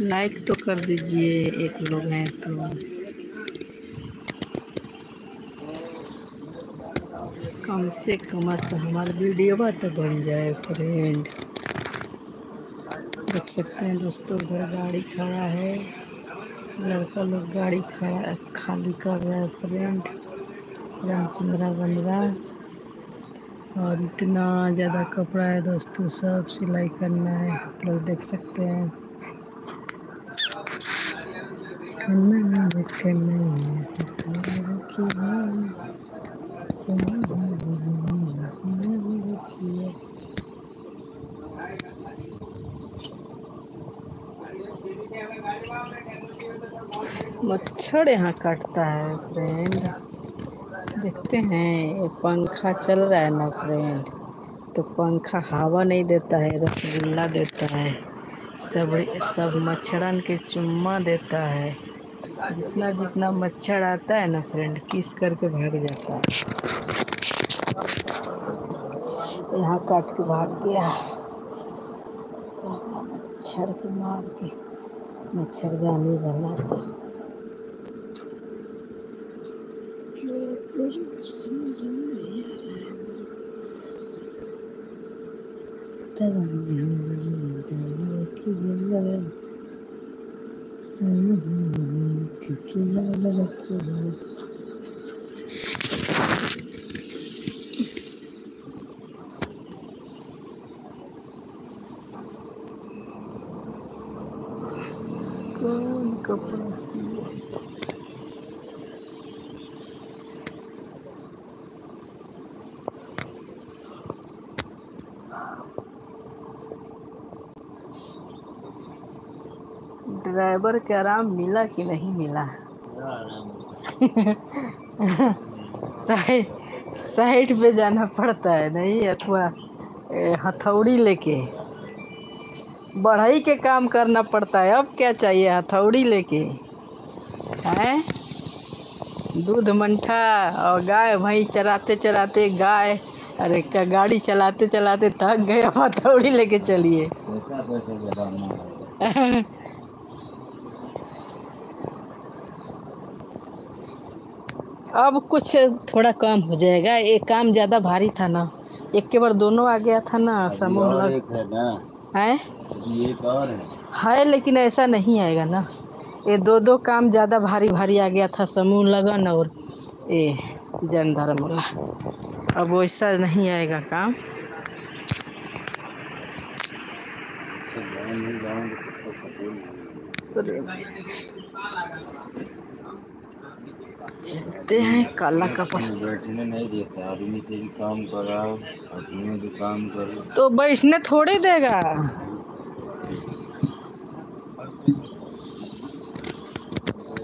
Like तो कर दीजिए, एक लोग हैं तो। कम से कम हमारा वीडियो तो बन जाए फ्रेंड। देख सकते हैं दोस्तों, उधर गाड़ी खड़ा है, लड़का लोग गाड़ी खड़ा खाली कर रहा है फ्रेंड। रामचंद्रा बन रहा है और इतना ज़्यादा कपड़ा है दोस्तों, सब सिलाई करना है। आप लोग देख सकते हैं। मच्छर यहाँ काटता है फ्रेंड। देखते हैं, ये पंखा चल रहा है ना फ्रेंड, तो पंखा हवा नहीं देता है, रसगुल्ला देता है। सब मच्छरन के चुम्मा देता है। जितना जितना मच्छर आता है ना फ्रेंड, किस करके भाग जाता है। यहाँ काट के भाग गया, मच्छर को मार के मच्छरदानी बनाता। क्या करूं समझ नहीं आ रहा है। कौन कपड़ा सिया ड्राइवर के आराम मिला कि नहीं मिला? साइड पे जाना पड़ता है नहीं, अथवा हथौड़ी लेके बढ़ई के काम करना पड़ता है। अब क्या चाहिए, हथौड़ी लेके हैं? दूध मंठा और गाय भैंस चराते चराते गाय, अरे क्या गाड़ी चलाते चलाते थक गए, अब हथौड़ी लेके चलिए। अब कुछ थोड़ा कम हो जाएगा, एक काम ज़्यादा भारी था ना, एक के बार दोनों आ गया था ना, समूह लग है एक और है, लेकिन ऐसा नहीं आएगा ना। ये दो काम ज़्यादा भारी भारी आ गया था, समूह लगन और ये जन धर्म वाला। अब वैसा नहीं आएगा काम। चलते हैं, काला कपड़ा बैठने नहीं देता, आदमी से भी काम कराओ, आदमी भी काम करो, तो बैठने थोड़े देगा।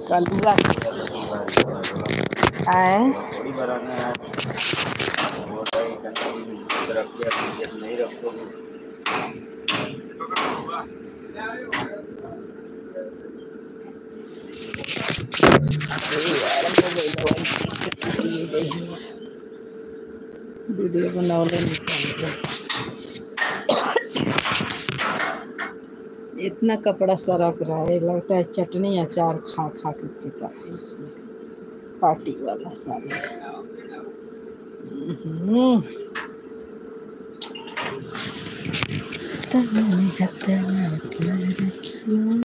कलुआ आए नहीं रखो। वीडियो बनाने इतना कपड़ा सरक रहा है, लगता है चटनी अचार खा खा के पीता है इसमें। पार्टी वाला सारा